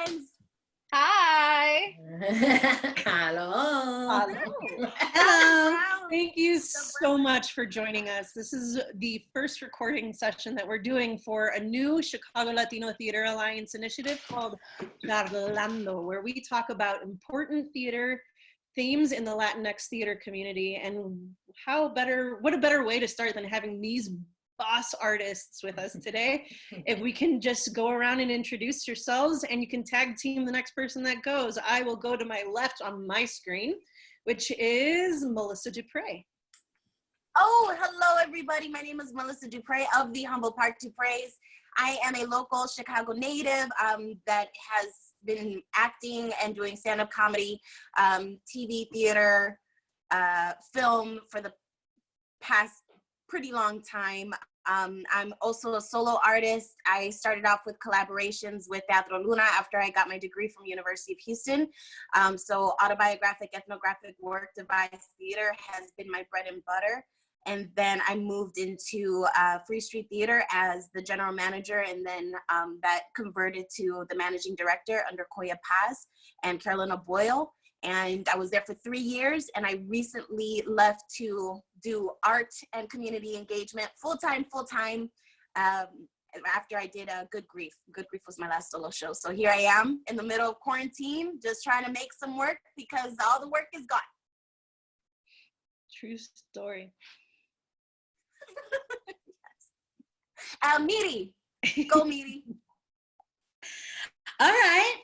friends. Hi. Hello. Hello. Thank you so much for joining us. This is the first recording session that we're doing for a new Chicago Latino Theater Alliance initiative called CHARLANDO, where we talk about important theater themes in the Latinx theater community, and what a better way to start than having these boss artists with us today. If we can just go around and introduce yourselves, and you can tag team the next person that goes. I will go to my left on my screen, which is Melissa DuPrey. Oh, hello everybody. My name is Melissa DuPrey of the Humboldt Park DuPreys. I am a local Chicago native that has been acting and doing stand-up comedy, TV, theater, film for the past pretty long time. I'm also a solo artist. I started off with collaborations with Teatro Luna after I got my degree from University of Houston. So autobiographic, ethnographic work, devised theater has been my bread and butter. And then I moved into Free Street Theater as the general manager, and then that converted to the managing director under Koya Paz and Carolina Boyle. And I was there for 3 years, and I recently left to do art and community engagement full-time, after I did Good Grief. Good Grief was my last solo show. So here I am in the middle of quarantine, just trying to make some work because all the work is gone. True story. Yes. Miri, go Miri. All right.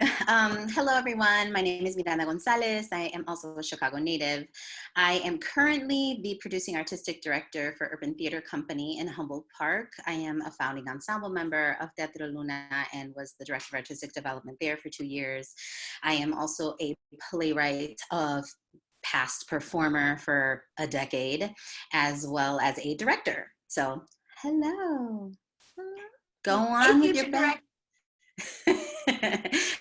Hello, everyone. My name is Miranda Gonzalez. I am also a Chicago native. I am currently the producing artistic director for Urban Theater Company in Humboldt Park. I am a founding ensemble member of Teatro Luna and was the director of artistic development there for 2 years. I am also a playwright of past performer for a decade, as well as a director. So, hello. Go on with your bad.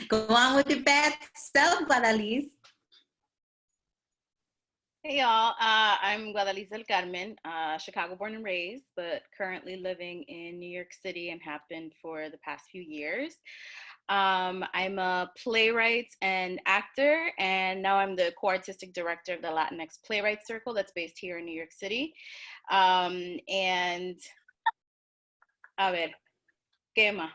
Go on with your bad self, Guadalis. Hey y'all, I'm Guadalis del Carmen, Chicago born and raised, but currently living in New York City and have been for the past few years. I'm a playwright and actor, and now I'm the co-artistic director of the Latinx Playwright Circle that's based here in New York City. And a ver, ¿qué más?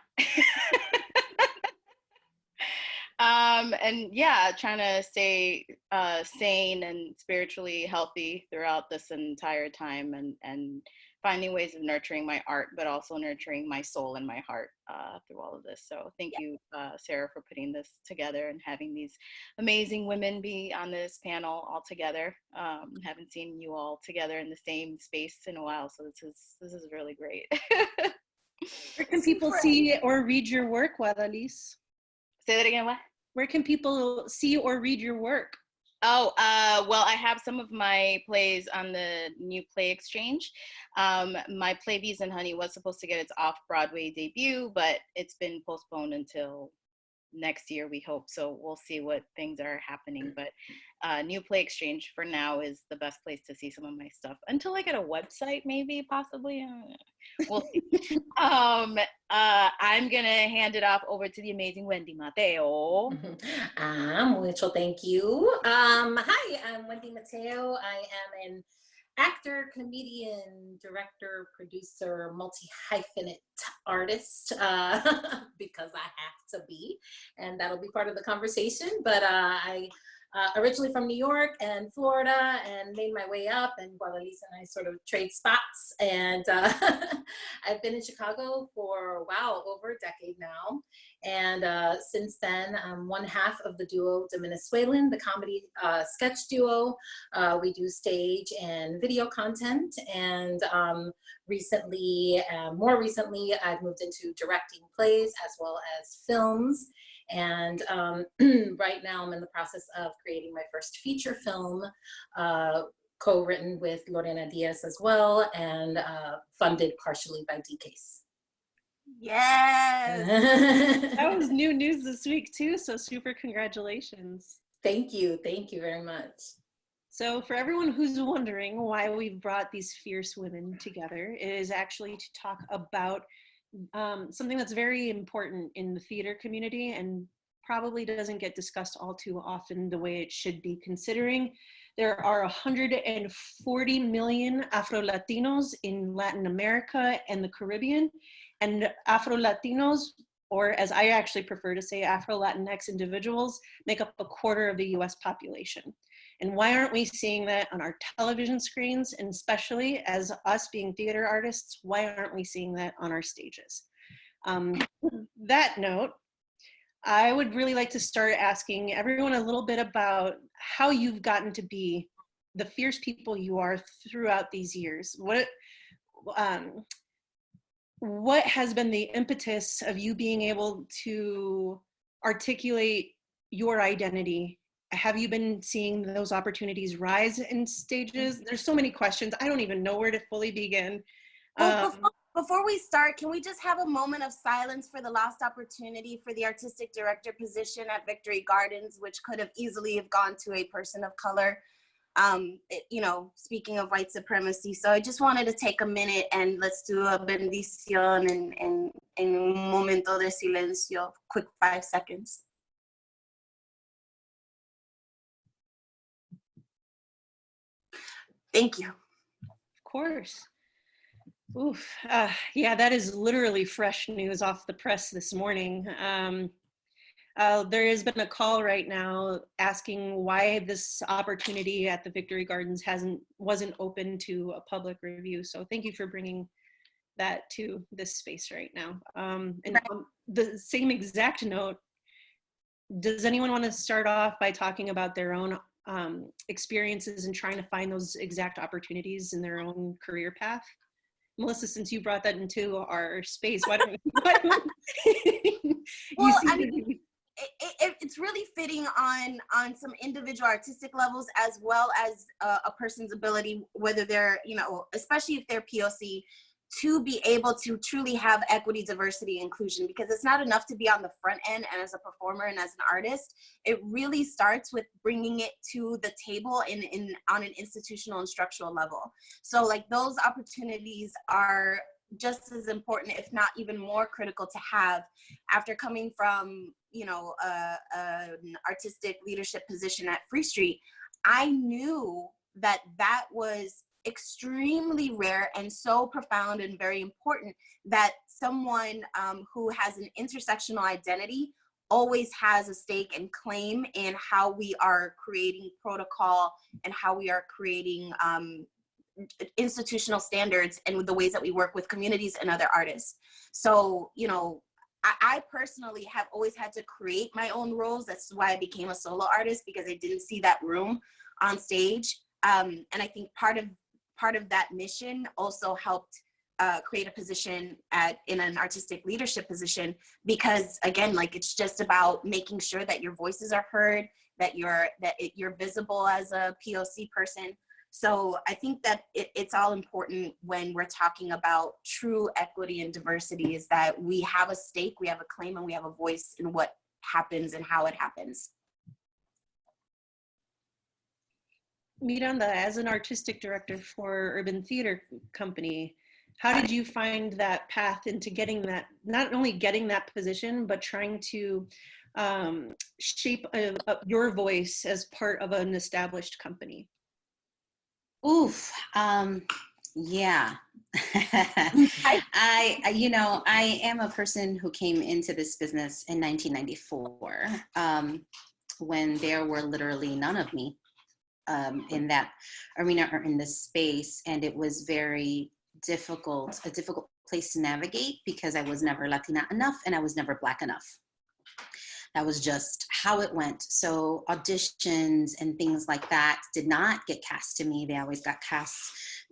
And yeah, trying to stay sane and spiritually healthy throughout this entire time, and finding ways of nurturing my art, but also nurturing my soul and my heart through all of this. So thank you, Sara, for putting this together and having these amazing women be on this panel all together. Haven't seen you all together in the same space in a while, so this is really great. Where can people see or read your work, Guadalis? Say that again, what? Where can people see or read your work? Oh, well, I have some of my plays on the new Play Exchange. My play Bees and Honey was supposed to get its off-Broadway debut, but it's been postponed until next year, we hope. So we'll see what things are happening. But new Play Exchange for now is the best place to see some of my stuff. Until I get a website, maybe, possibly. We'll see. I'm going to hand it off over to the amazing Wendy. Mateo. Mucho thank you. Hi, I'm Wendy Mateo. I am an actor, comedian, director, producer, multi-hyphenate artist, because I have to be, and that'll be part of the conversation. But I originally from New York and Florida, and made my way up, and Guadalis and I sort of trade spots, and I've been in Chicago for, wow, over a decade now, and since then I'm one half of the duo De Venezuelan, the comedy sketch duo. We do stage and video content, and more recently I've moved into directing plays as well as films. And right now I'm in the process of creating my first feature film, co-written with Lorena Diaz as well, and funded partially by DCASE. Yes. That was new news this week too, so super congratulations. Thank you very much. So for everyone who's wondering why we've brought these fierce women together, it is actually to talk about something that's very important in the theater community and probably doesn't get discussed all too often the way it should be, considering there are 140 million Afro-Latinos in Latin America and the Caribbean, and Afro-Latinos, or as I actually prefer to say, Afro-Latinx individuals, make up a quarter of the US population. And why aren't we seeing that on our television screens? And especially as us being theater artists, why aren't we seeing that on our stages? That note, I would really like to start asking everyone a little bit about how you've gotten to be the fierce people you are throughout these years. What has been the impetus of you being able to articulate your identity? Have you been seeing those opportunities rise in stages? There's so many questions. I don't even know where to fully begin. Well, before we start, can we just have a moment of silence for the lost opportunity for the artistic director position at Victory Gardens, which could have easily have gone to a person of color, you know, speaking of white supremacy. So I just wanted to take a minute and let's do a bendición and un momento de silencio, quick 5 seconds. Thank you. Of course. Oof. Yeah, that is literally fresh news off the press this morning. There has been a call right now asking why this opportunity at the Victory Gardens wasn't open to a public review. So thank you for bringing that to this space right now. And on the same exact note, does anyone want to start off by talking about their own experiences and trying to find those exact opportunities in their own career path? Melissa, since you brought that into our space, why don't you? Well, I mean, it's really fitting on some individual artistic levels, as well as a person's ability, whether they're, you know, especially if they're POC, to be able to truly have equity, diversity, inclusion, because it's not enough to be on the front end and as a performer and as an artist. It really starts with bringing it to the table on an institutional and structural level. So like those opportunities are just as important, if not even more critical to have after coming from, you know, an artistic leadership position at Free Street. I knew that that was extremely rare and so profound and very important that someone who has an intersectional identity always has a stake and claim in how we are creating protocol and how we are creating institutional standards and with the ways that we work with communities and other artists. So, you know, I personally have always had to create my own roles. That's why I became a solo artist, because I didn't see that room on stage. And I think part of that mission also helped create a position in an artistic leadership position, because again, like, it's just about making sure that your voices are heard, that you're visible as a POC person. So I think that it's all important when we're talking about true equity and diversity, is that we have a stake, we have a claim, and we have a voice in what happens and how it happens. Miranda, as an artistic director for Urban Theater Company, how did you find that path into getting that, not only getting that position, but trying to shape your voice as part of an established company? Oof, yeah. You know, I am a person who came into this business in 1994, when there were literally none of me in that arena or in this space. And it was very difficult, a difficult place to navigate, because I was never Latina enough and I was never Black enough. That was just how it went. So auditions and things like that did not get cast to me. They always got cast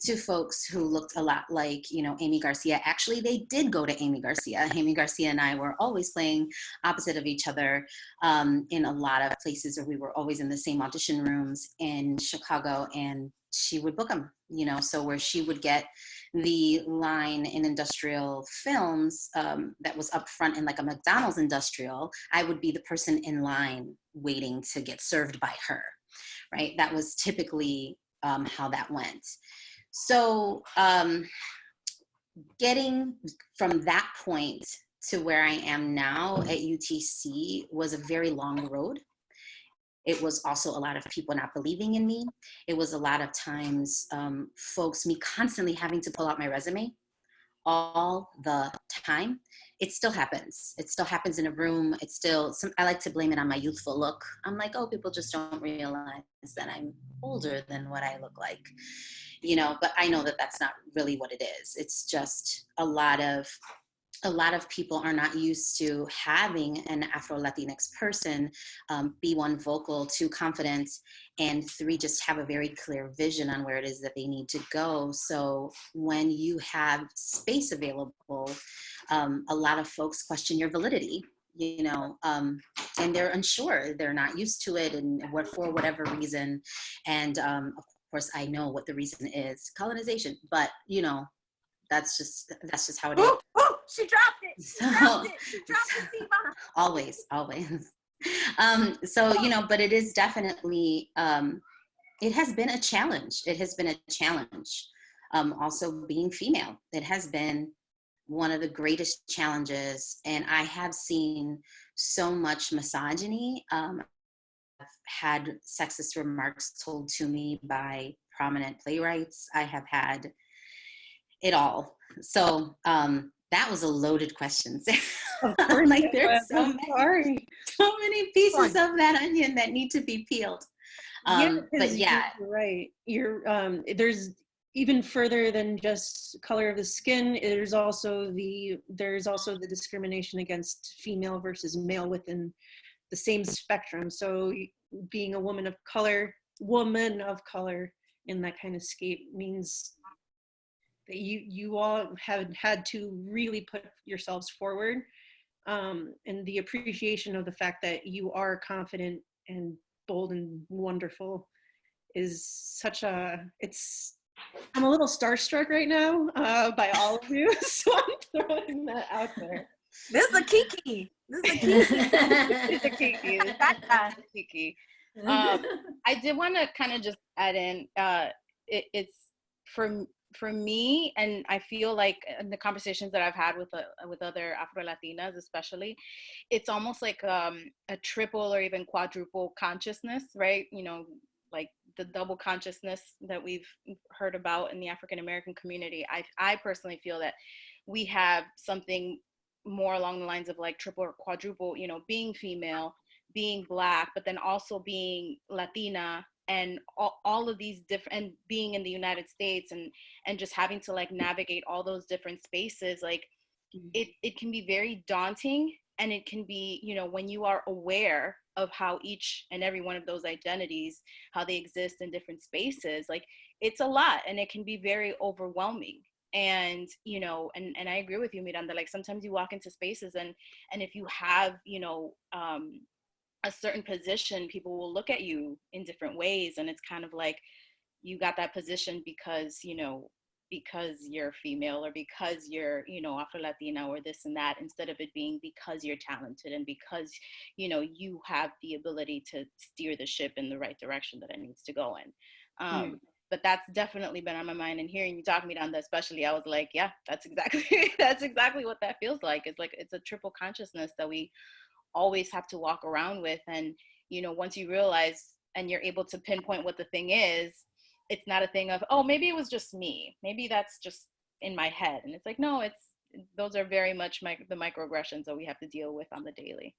to folks who looked a lot like, you know, Amy Garcia. Actually, they did go to Amy Garcia. Amy Garcia and I were always playing opposite of each other in a lot of places, or we were always in the same audition rooms in Chicago, and she would book them, you know, so where she would get the line in industrial films that was up front in like a McDonald's industrial, I would be the person in line waiting to get served by her, right? That was typically how that went. So getting from that point to where I am now at UTC was a very long road. It was also a lot of people not believing in me. It was a lot of times me constantly having to pull out my resume all the time. It still happens. It still happens in a room. I like to blame it on my youthful look. I'm like, oh, people just don't realize that I'm older than what I look like, but I know that that's not really what it is. It's just a lot of people are not used to having an Afro-Latinx person be, one, vocal, two, confident, and three, just have a very clear vision on where it is that they need to go. So when you have space available, a lot of folks question your validity, and they're unsure. They're not used to it, and for whatever reason. And of course, I know what the reason is: colonization. But that's just how it is. Oh, she dropped it. She dropped it. Siva. Always. But it is definitely, it has been a challenge. Also being female, it has been one of the greatest challenges. And I have seen so much misogyny. I've had sexist remarks told to me by prominent playwrights. I have had it all. So that was a loaded question. Like there's so many pieces of that onion that need to be peeled. But yeah, you're right. There's even further than just color of the skin. There's also the discrimination against female versus male within the same spectrum. So being a woman of color in that kind of scape means that you all have had to really put yourselves forward, and the appreciation of the fact that you are confident and bold and wonderful is I'm a little starstruck right now by all of you, so I'm throwing that out there. This is a Kiki. It's a Kiki. Kiki. I did want to kind of just add in, it's for me, and I feel like in the conversations that I've had with other Afro-Latinas especially, it's almost like a triple or even quadruple consciousness, right? Like the double consciousness that we've heard about in the African American community. I personally feel that we have something more along the lines of like triple or quadruple, being female, being Black, but then also being Latina, and all of these different, and being in the United States, and just having to like navigate all those different spaces. Like it can be very daunting, and it can be, when you are aware of how each and every one of those identities, how they exist in different spaces, like it's a lot, and it can be very overwhelming. And and I agree with you, Miranda, like sometimes you walk into spaces and if you have a certain position, people will look at you in different ways, and it's kind of like you got that position because you're female, or because you're Afro-Latina, or this and that, instead of it being because you're talented and because you have the ability to steer the ship in the right direction that it needs to go in. But that's definitely been on my mind, and hearing you talk, Miranda, especially, I was like, yeah, that's exactly what that feels like. It's like it's a triple consciousness that we always have to walk around with. And once you realize and you're able to pinpoint what the thing is, it's not a thing of, oh, maybe it was just me, maybe that's just in my head. And it's like, no, those are very much the microaggressions that we have to deal with on the daily.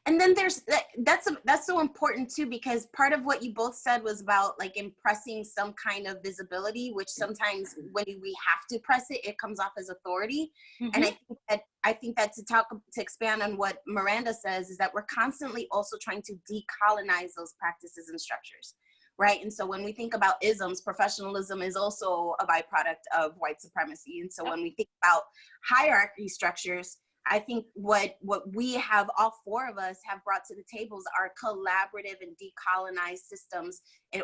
And then that's so important too, because part of what you both said was about like impressing some kind of visibility, which sometimes when we have to press it comes off as authority. Mm-hmm. And I think that to expand on what Miranda says is that we're constantly also trying to decolonize those practices and structures, right? And so when we think about isms, professionalism is also a byproduct of white supremacy. And so when we think about hierarchy structures, I think what we have, all four of us have brought to the tables, are collaborative and decolonized systems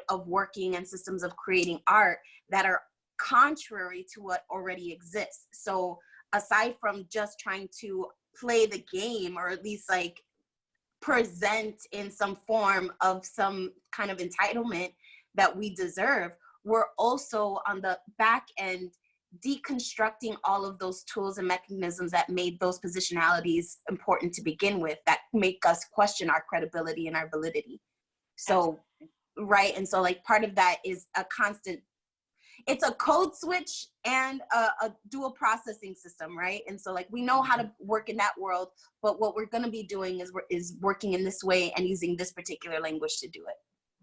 of working and systems of creating art that are contrary to what already exists. So aside from just trying to play the game, or at least like present in some form of some kind of entitlement that we deserve, we're also on the back end deconstructing all of those tools and mechanisms that made those positionalities important to begin with, that make us question our credibility and our validity. So, right, and so like part of that is a constant, it's a code switch and a dual processing system, right? And so like we know how to work in that world, but what we're gonna be doing is working in this way and using this particular language to do it.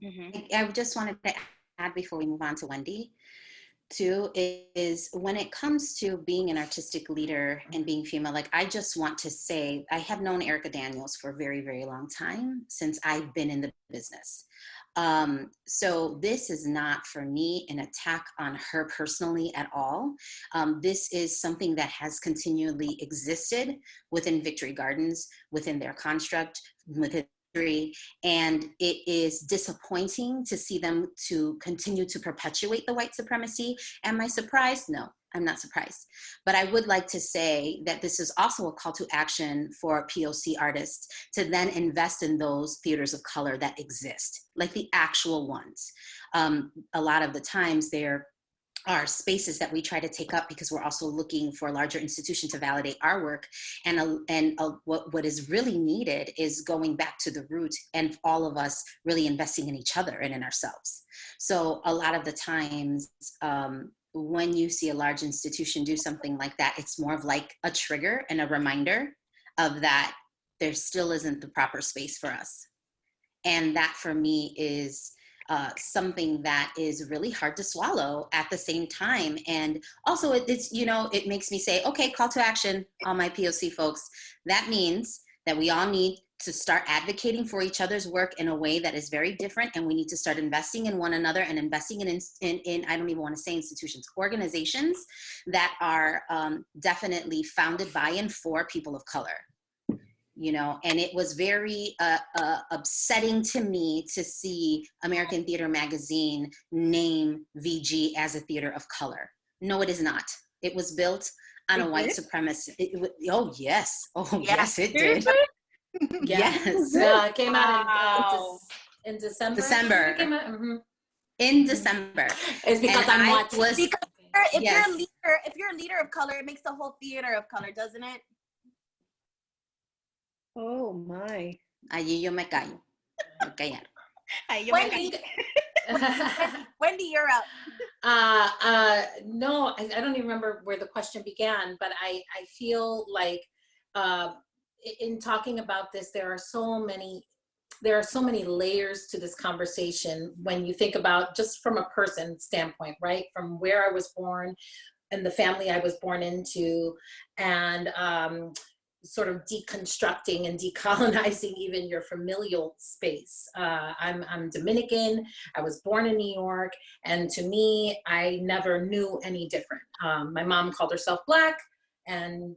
Mm-hmm. I just wanted to add before we move on to Wendy, too, is when it comes to being an artistic leader and being female, like I just want to say, I have known Erica Daniels for a very, very long time, since I've been in the business. So this is not for me an attack on her personally at all. This is something that has continually existed within Victory Gardens, within their construct, within and it is disappointing to see them to continue to perpetuate the white supremacy. Am I surprised? No, I'm not surprised. But I would like to say that this is also a call to action for POC artists to then invest in those theaters of color that exist, like the actual ones. A lot of the times they're are spaces that we try to take up because we're also looking for a larger institution to validate our work. And what is really needed is going back to the root and all of us really investing in each other and in ourselves. So a lot of the times when you see a large institution do something like that, it's more of like a trigger and a reminder of that there still isn't the proper space for us. And that for me is something that is really hard to swallow at the same time. And also it's, you know, it makes me say, okay, call to action, all my POC folks. That means that we all need to start advocating for each other's work in a way that is very different. And we need to start investing in one another and investing in I don't even want to say institutions, organizations that are definitely founded by and for people of color. You know, and it was very upsetting to me to see American Theater Magazine name VG as a theater of color. No, it is not. It was built on a white supremacist. Oh, yes. Oh, yes, it did. Yes. Yeah, it came out in December. December. It came out, In December. It's because I'm watching. If you're a leader of color, it makes the whole theater of color, doesn't it? Oh my. Allí yo me callo. Me callaron. Wendy, you're up. No, I don't even remember where the question began, but I feel like in talking about this, there are so many layers to this conversation when you think about just from a person standpoint, right? From where I was born and the family I was born into, and sort of deconstructing and decolonizing even your familial space. I'm Dominican. I was born in New York, and to me, I never knew any different. My mom called herself Black and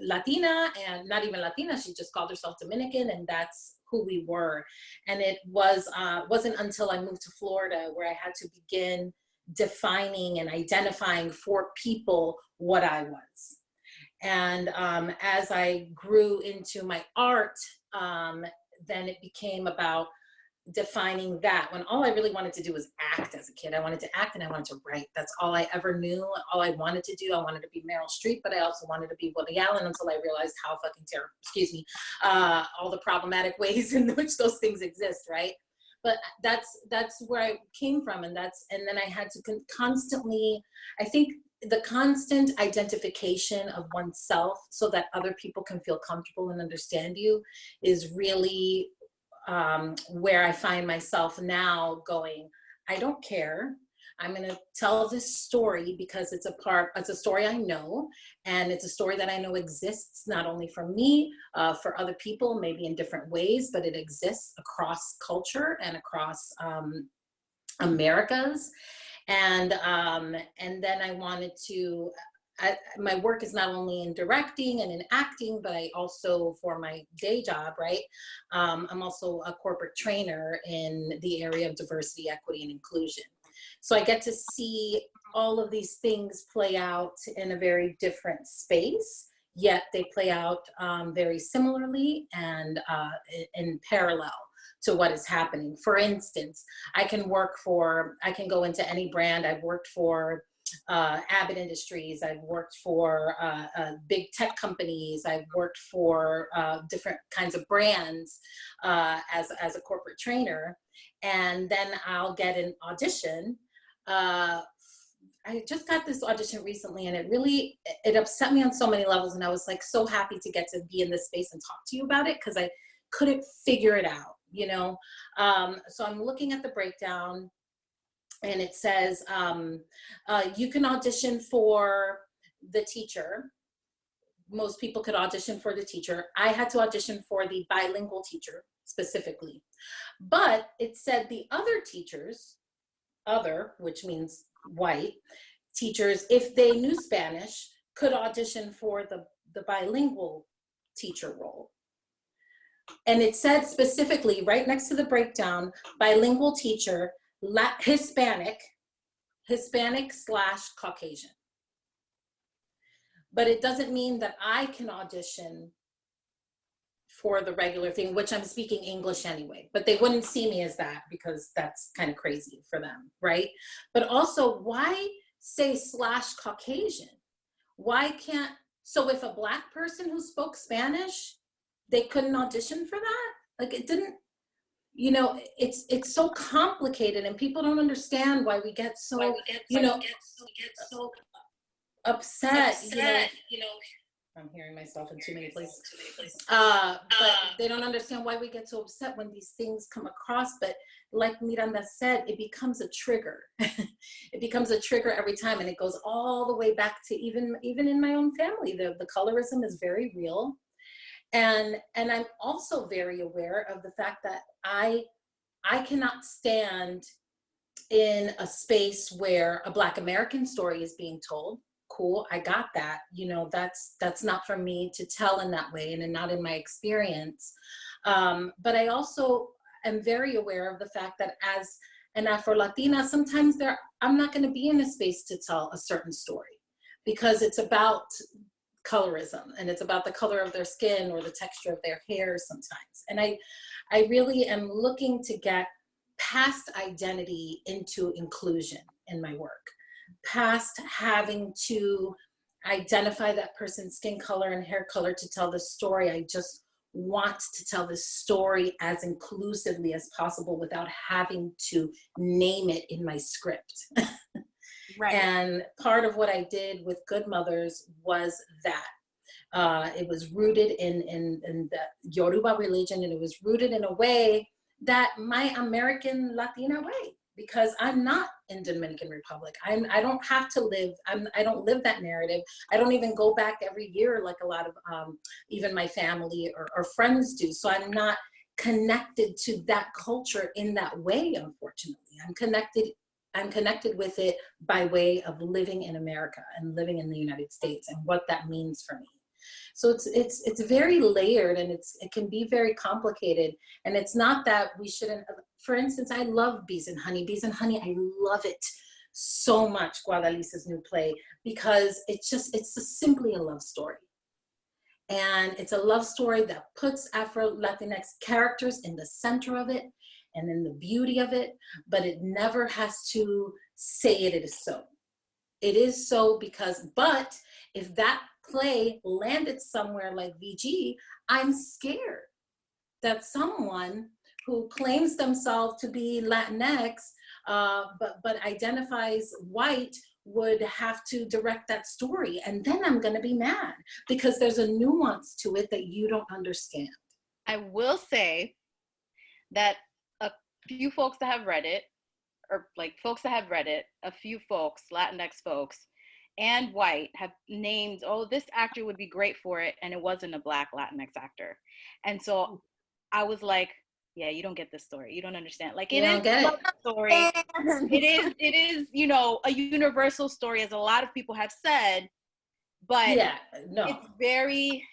Latina, and not even Latina. She just called herself Dominican, and that's who we were. And it wasn't until I moved to Florida where I had to begin defining and identifying for people what I was. And as I grew into my art, then it became about defining that, when all I really wanted to do was act as a kid. I wanted to act and I wanted to write. That's all I ever knew, all I wanted to do. I wanted to be Meryl Streep, but I also wanted to be Woody Allen, until I realized how fucking terrible, all the problematic ways in which those things exist, right? But that's where I came from, and then I had to constantly, I think, the constant identification of oneself so that other people can feel comfortable and understand you is really where I find myself now going, I don't care. I'm going to tell this story because it's a story I know, and it's a story that I know exists not only for me, for other people, maybe in different ways, but it exists across culture and across Americas. And then I wanted to, my work is not only in directing and in acting, but I also, for my day job, right, I'm also a corporate trainer in the area of diversity, equity, and inclusion. So I get to see all of these things play out in a very different space, yet they play out very similarly and in parallel to what is happening. For instance, I can go into any brand. I've worked for Abbott Industries. I've worked for big tech companies. I've worked for different kinds of brands as a corporate trainer. And then I'll get an audition. I just got this audition recently, and it upset me on so many levels. And I was like so happy to get to be in this space and talk to you about it, because I couldn't figure it out, you know? So I'm looking at the breakdown, and it says, you can audition for the teacher. Most people could audition for the teacher. I had to audition for the bilingual teacher specifically. But it said the other teachers, which means white teachers, if they knew Spanish, could audition for the bilingual teacher role. And it said specifically right next to the breakdown, bilingual teacher, Hispanic / Caucasian. But it doesn't mean that I can audition for the regular thing, which I'm speaking English anyway, but they wouldn't see me as that because that's kind of crazy for them, right? But also, why say / Caucasian? Why can't, so if a Black person who spoke Spanish, they couldn't audition for that? Like, it didn't, you know, it's so complicated, and people don't understand why we get so, upset, you know. I'm hearing myself in too many places. But they don't understand why we get so upset when these things come across. But like Miranda said, it becomes a trigger. It becomes a trigger every time, and it goes all the way back to even in my own family. The colorism is very real. And I'm also very aware of the fact that I cannot stand in a space where a Black American story is being told. Cool, I got that. You know, that's not for me to tell in that way, and not in my experience. But I also am very aware of the fact that as an Afro-Latina, sometimes I'm not going to be in a space to tell a certain story, because it's about colorism, and it's about the color of their skin or the texture of their hair sometimes. And I really am looking to get past identity into inclusion in my work, past having to identify that person's skin color and hair color to tell the story. I just want to tell the story as inclusively as possible without having to name it in my script. Right. And part of what I did with Good Mothers was that. It was rooted in the Yoruba religion, and it was rooted in a way that my American Latina way, because I'm not in Dominican Republic. I don't have to live, I don't live that narrative. I don't even go back every year like a lot of even my family or friends do. So I'm not connected to that culture in that way, unfortunately. I'm connected with it by way of living in America and living in the United States and what that means for me. So it's very layered, and it can be very complicated. And it's not that we shouldn't, for instance, I love Bees and Honey. Bees and Honey, I love it so much, Guadalis's new play, because it's simply a love story. And it's a love story that puts Afro-Latinx characters in the center of it and in the beauty of it, but it never has to say it is so. It is so because, but if that play landed somewhere like VG, I'm scared that someone who claims themselves to be Latinx, but identifies white, would have to direct that story. And then I'm gonna be mad because there's a nuance to it that you don't understand. I will say that a few folks that have read it, or like folks that have read it, a few folks, Latinx folks, and white have named, oh, this actor would be great for it, and it wasn't a Black Latinx actor. And so I was like, yeah, you don't get this story. You don't understand. Like, it is a story. It is, you know, a universal story, as a lot of people have said, but yeah, no, it's very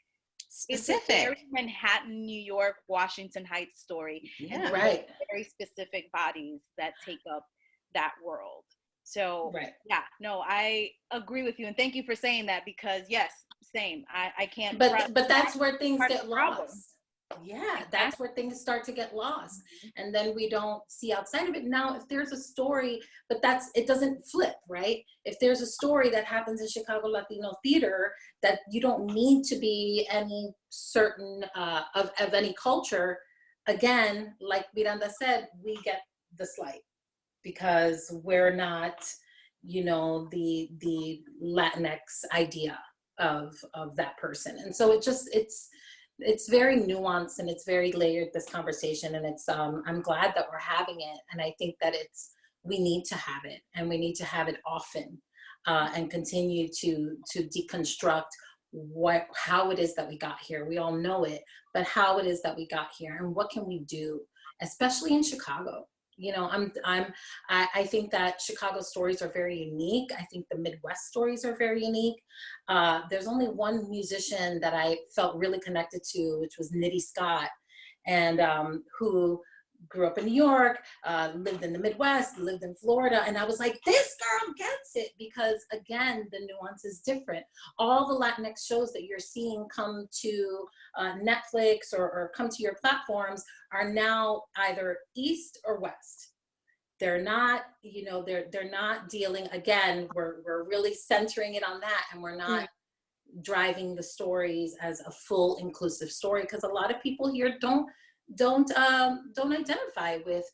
specific. It's a very Manhattan, New York, Washington Heights story. Yeah, and right. Very specific bodies that take up that world. So right. Yeah, no, I agree with you, and thank you for saying that, because yes, same. I can't. But that's where things get lost. Yeah, that's where things start to get lost. And then we don't see outside of it. Now, if there's a story, but it doesn't flip, right? If there's a story that happens in Chicago Latino theater that you don't need to be any certain of any culture, again, like Miranda said, we get the slight because we're not, you know, the Latinx idea of that person. And so it's very nuanced and it's very layered, this conversation, and it's I'm glad that we're having it, and I think that we need to have it, and we need to have it often, and continue to deconstruct how it is that we got here. We all know it, but how it is that we got here, and what can we do, especially in Chicago. You know, I think that Chicago stories are very unique. I think the Midwest stories are very unique. There's only one musician that I felt really connected to, which was Nitty Scott, and who grew up in New York, lived in the Midwest, lived in Florida, and I was like, this girl gets it, because again, the nuance is different. All the Latinx shows that you're seeing come to Netflix or come to your platforms are now either East or West. They're not, you know, they're not dealing, again, we're really centering it on that, and we're not driving the stories as a full inclusive story, because a lot of people here don't identify with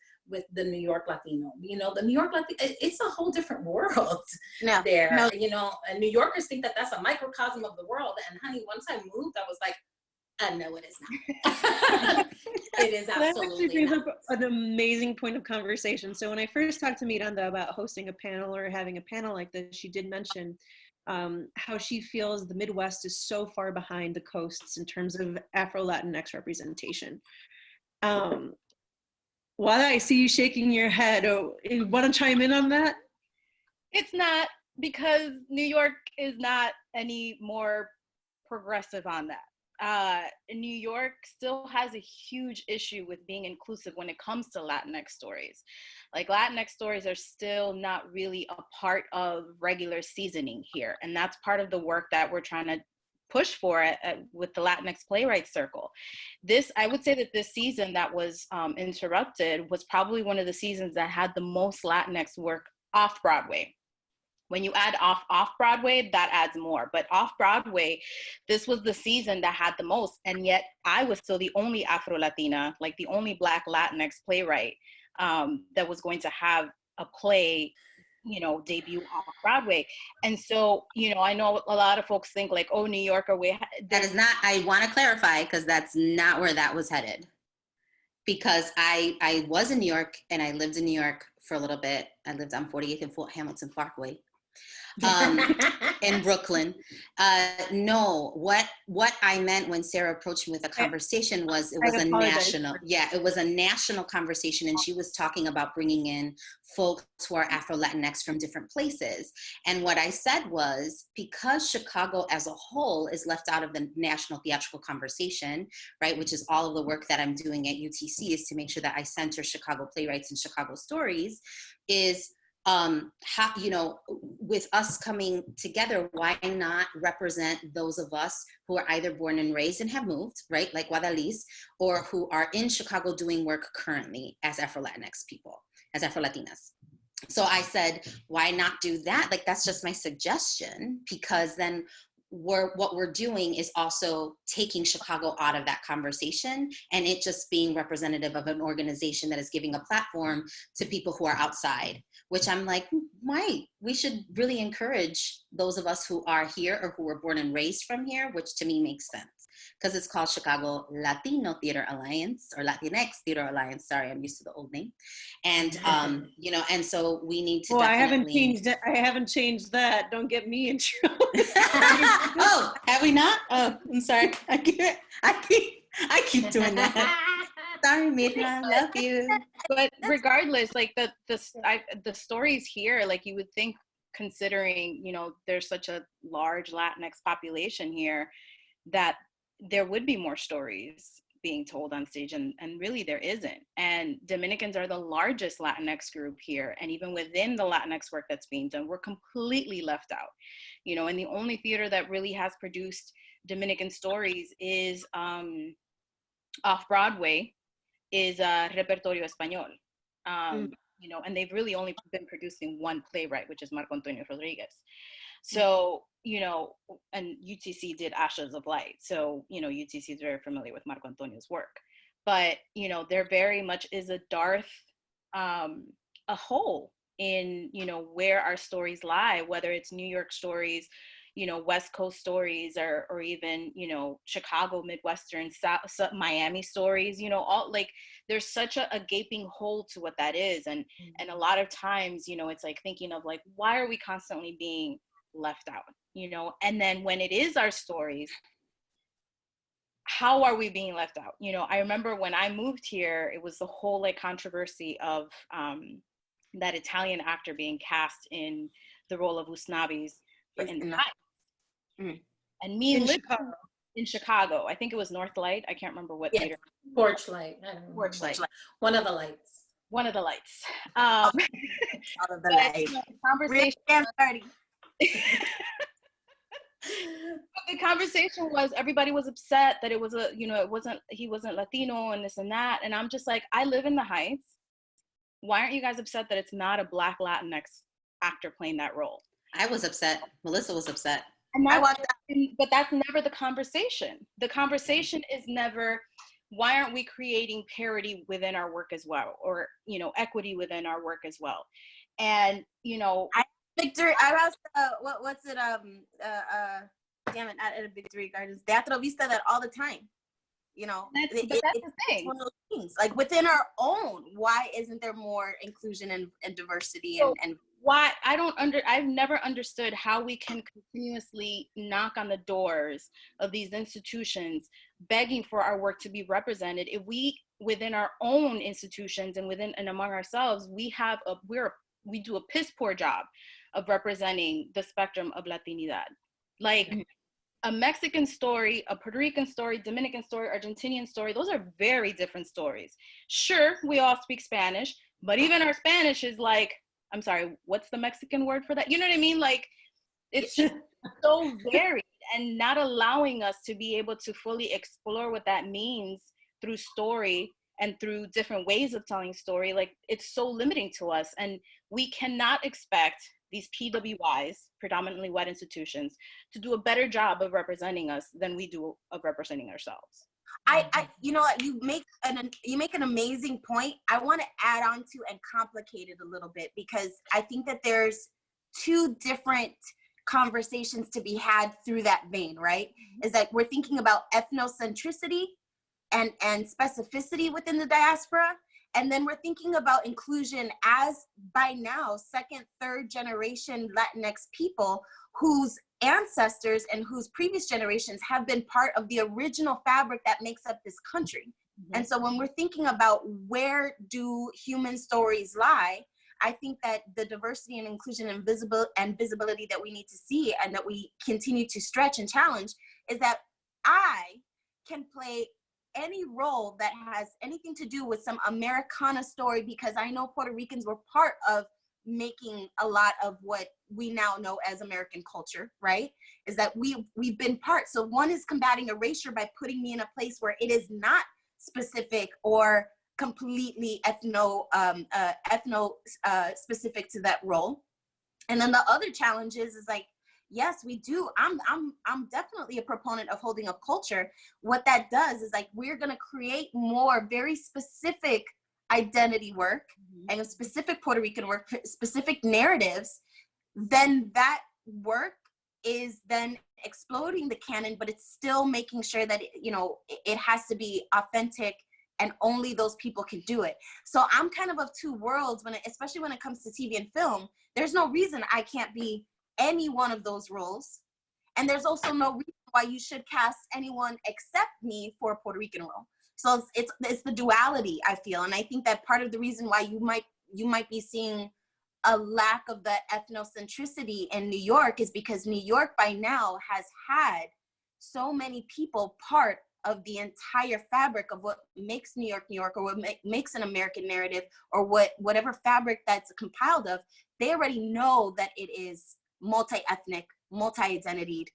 the New York Latino. You know, the New York Latino, it's a whole different world there. You know, and New Yorkers think that that's a microcosm of the world. And honey, once I moved, I was like, no, it is not. It is absolutely that actually brings not. up an amazing point of conversation. So when I first talked to Miranda about hosting a panel or having a panel like this, she did mention how she feels the Midwest is so far behind the coasts in terms of Afro-Latinx representation. Wada, I see you shaking your head. You want to chime in on that? It's not, because New York is not any more progressive on that. New York still has a huge issue with being inclusive when it comes to Latinx stories. Like, Latinx stories are still not really a part of regular seasoning here. And that's part of the work that we're trying to push for with the Latinx Playwrights Circle. I would say that this season that was interrupted was probably one of the seasons that had the most Latinx work off Broadway. When you add off Broadway, that adds more. But off Broadway, this was the season that had the most. And yet I was still the only Afro-Latina, like the only Black Latinx playwright that was going to have a play, you know, debut off Broadway. And so, you know, I know a lot of folks think like, oh, New York are way. That is not, I want to clarify, because that's not where that was headed. Because I was in New York, and I lived in New York for a little bit. I lived on 48th and Fort Hamilton Parkway. In Brooklyn. No, what I meant when Sara approached me with a conversation was it was a national conversation, and she was talking about bringing in folks who are Afro-Latinx from different places. And what I said was, because Chicago as a whole is left out of the national theatrical conversation, right, which is all of the work that I'm doing at UTC, is to make sure that I center Chicago playwrights and Chicago stories, is how, you know, with us coming together, why not represent those of us who are either born and raised and have moved, right, like Guadalis, or who are in Chicago doing work currently as Afro-Latinx people, as Afro-Latinas. So I said, why not do that? Like, that's just my suggestion, because then what we're doing is also taking Chicago out of that conversation, and it just being representative of an organization that is giving a platform to people who are outside, which I'm like, why? We should really encourage those of us who are here or who were born and raised from here, which to me makes sense, because it's called Chicago Latino Theater Alliance, or Latinx Theater Alliance. Sorry, I'm used to the old name. And, you know, and so we need to definitely... I haven't changed that. Don't get me in trouble. Oh, have we not? Oh, I'm sorry. I keep doing that. Sorry, Mira, love you. But regardless, like the stories here, like you would think, considering, you know, there's such a large Latinx population here, that there would be more stories being told on stage, and really there isn't. And Dominicans are the largest Latinx group here, and even within the Latinx work that's being done, we're completely left out, you know. And the only theater that really has produced Dominican stories is off Broadway is Repertorio Español. You know, and they've really only been producing one playwright, which is Marco Antonio Rodriguez. So, you know, and UTC did Ashes of Light. So, you know, UTC is very familiar with Marco Antonio's work. But, you know, there very much is a dearth, a hole in, you know, where our stories lie, whether it's New York stories, you know, West Coast stories, or even, you know, Chicago, Midwestern, South, Miami stories, you know, all like there's such a gaping hole to what that is. And a lot of times, you know, it's like thinking of like, why are we constantly being left out, you know? And then when it is our stories, how are we being left out? You know, I remember when I moved here, it was the whole like controversy of that Italian actor being cast in the role of Usnavi's in the Heights. And me living in Chicago, I think it was North Light. I can't remember what theater. Porch Light. Porch Light. One of the lights. One of the lights. All of the lights. Conversation. The conversation was everybody was upset that it was a, you know, he wasn't Latino and this and that. And I'm just like, I live in the Heights. Why aren't you guys upset that it's not a Black Latinx actor playing that role? I was upset. Melissa was upset. And but that's never the conversation. The conversation is never, why aren't we creating parity within our work as well? Or, you know, equity within our work as well. And, you know. Victory, I was, what's it, damn it, not at a Victory Gardens, Teatro Vista that all the time. You know, that's the thing. It's one of those things. Like within our own, why isn't there more inclusion and diversity and why I've never understood how we can continuously knock on the doors of these institutions begging for our work to be represented if we within our own institutions and within and among ourselves we do a piss poor job of representing the spectrum of Latinidad. Like a Mexican story, a Puerto Rican story, Dominican story, Argentinian story, those are very different stories. Sure, we all speak Spanish, but even our Spanish is like, I'm sorry, what's the Mexican word for that? You know what I mean? Like, it's just so varied and not allowing us to be able to fully explore what that means through story and through different ways of telling story. Like, it's so limiting to us. And we cannot expect these PWIs, predominantly white institutions, to do a better job of representing us than we do of representing ourselves. I you know what, you make an amazing point. I want to add on to and complicate it a little bit, because I think that there's two different conversations to be had through that vein, right? Is that we're thinking about ethnocentricity and specificity within the diaspora. And then we're thinking about inclusion as by now, second, third generation Latinx people whose ancestors and whose previous generations have been part of the original fabric that makes up this country. And so when we're thinking about where do human stories lie, I think that the diversity and inclusion and visibility that we need to see and that we continue to stretch and challenge is that I can play any role that has anything to do with some Americana story, because I know Puerto Ricans were part of making a lot of what we now know as American culture, right? Is that we've been part. So one is combating erasure by putting me in a place where it is not specific or completely ethno specific to that role. And then the other challenge is like, yes, we do. I'm definitely a proponent of holding up culture. What that does is like, we're gonna create more very specific identity work and specific Puerto Rican work, specific narratives. Then that work is then exploding the canon, but it's still making sure that, you know, it has to be authentic and only those people can do it. So I'm kind of two worlds especially when it comes to TV and film. There's no reason I can't be any one of those roles. And there's also no reason why you should cast anyone except me for a Puerto Rican role. So it's the duality, I feel. And I think that part of the reason why you might be seeing a lack of that ethnocentricity in New York is because New York by now has had so many people part of the entire fabric of what makes New York, New York, or what makes an American narrative, or whatever fabric that's compiled of. They already know that it is multi-ethnic, multi-identitied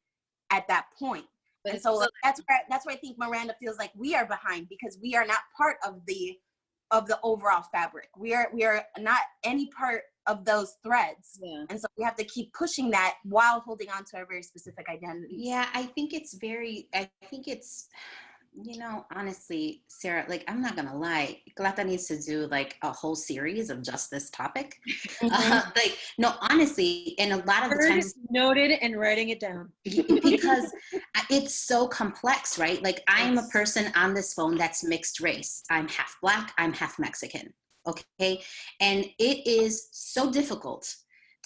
at that point. But and so that's where I think Miranda feels like we are behind, because we are not part of the overall fabric. We are not any part of those threads. Yeah. And so we have to keep pushing that while holding on to our very specific identities. Yeah, I think it's, honestly, Sarah, like, I'm not gonna lie, CLATA needs to do like a whole series of just this topic. Like, no, honestly, and a lot of the times, noted and writing it down, because it's so complex, right? Like, I'm a person on this phone that's mixed race. I'm half Black, I'm half Mexican, okay? And it is so difficult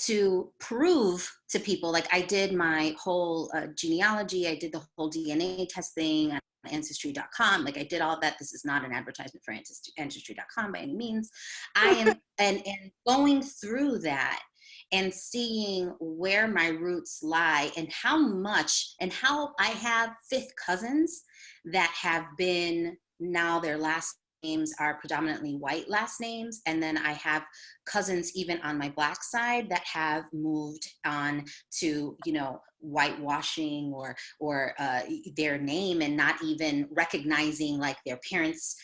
to prove to people. Like, I did my whole genealogy, I did the whole DNA testing on ancestry.com. Like, I did all that. This is not an advertisement for ancestry.com by any means. I am, and going through that and seeing where my roots lie, and how much, and how I have fifth cousins that have been, now their last names are predominantly white last names. And then I have cousins even on my Black side that have moved on to, whitewashing or their name, and not even recognizing like their parents'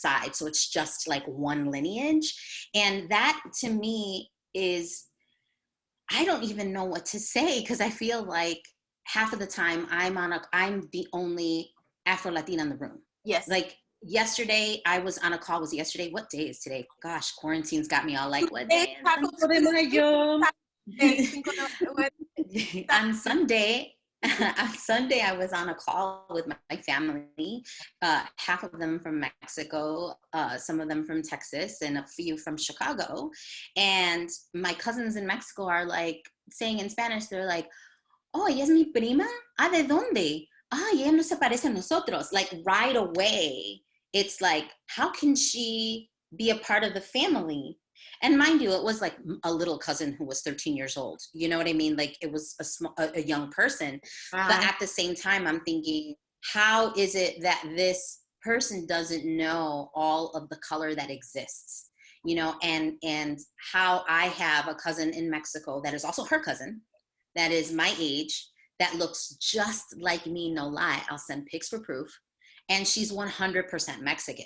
side. So it's just like one lineage. And that to me is, I don't even know what to say, because I feel like half of the time I'm the only Afro-Latina in the room. Yes. Like, yesterday I was on a call. Was it yesterday? What day is today? Gosh, quarantine's got me all like, what day is on Sunday? On Sunday, I was on a call with my family, half of them from Mexico, some of them from Texas, and a few from Chicago. And my cousins in Mexico are like saying in Spanish, they're like, oh, ella es mi prima? Ah, ¿de dónde? Ah, ella no se parece a nosotros. Like, right away, it's like, how can she be a part of the family? And mind you, it was like a little cousin who was 13 years old. You know what I mean? Like, it was a young person. But at the same time, I'm thinking, how is it that this person doesn't know all of the color that exists? And how I have a cousin in Mexico that is also her cousin, that is my age, that looks just like me, no lie. I'll send pics for proof. And she's 100% Mexican,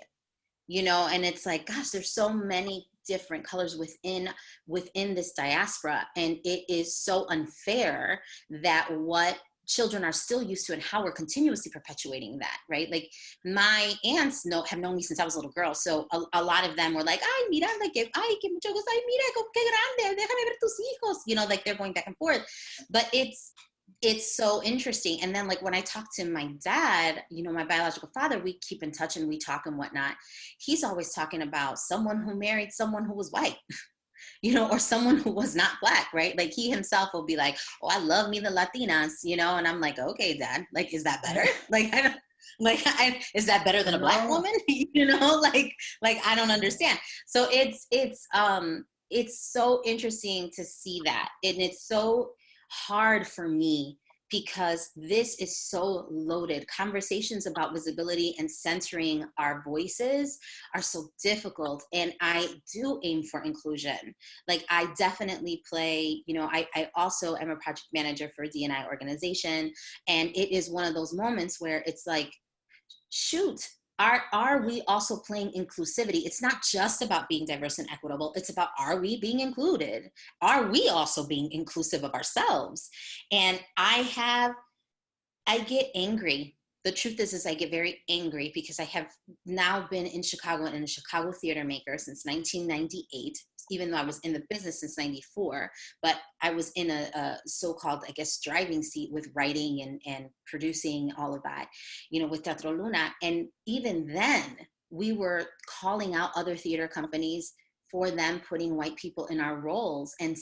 and it's like, gosh, there's so many different colors within this diaspora. And it is so unfair that what children are still used to, and how we're continuously perpetuating that, right? Like, my aunts have known me since I was a little girl. So a lot of them were like, ay, Miranda, que mucho gusto, ay, mira, qué grande, déjame ver tus hijos, like, they're going back and forth. But it's so interesting. And then, like, when I talk to my dad, my biological father, we keep in touch and we talk and whatnot. He's always talking about someone who married someone who was white, or someone who was not Black, right? Like, he himself will be like, oh, I love me the Latinas, and I'm like, okay, Dad, like, is that better? Like, I don't, is that better than a Black woman? Like, I don't understand. So it's so interesting to see that. And it's so hard for me, because this is so loaded. Conversations about visibility and centering our voices are so difficult. And I do aim for inclusion. Like, I definitely play, I also am a project manager for a D&I organization. And it is one of those moments where it's like, shoot, are we also playing inclusivity? It's not just about being diverse and equitable. It's about, are we being included? Are we also being inclusive of ourselves? And I get angry. The truth is I get very angry, because I have now been in Chicago and a Chicago theater maker since 1998, even though I was in the business since 94, but I was in a so-called, I guess, driving seat with writing and producing all of that, with Teatro Luna. And even then, we were calling out other theater companies for them putting white people in our roles. And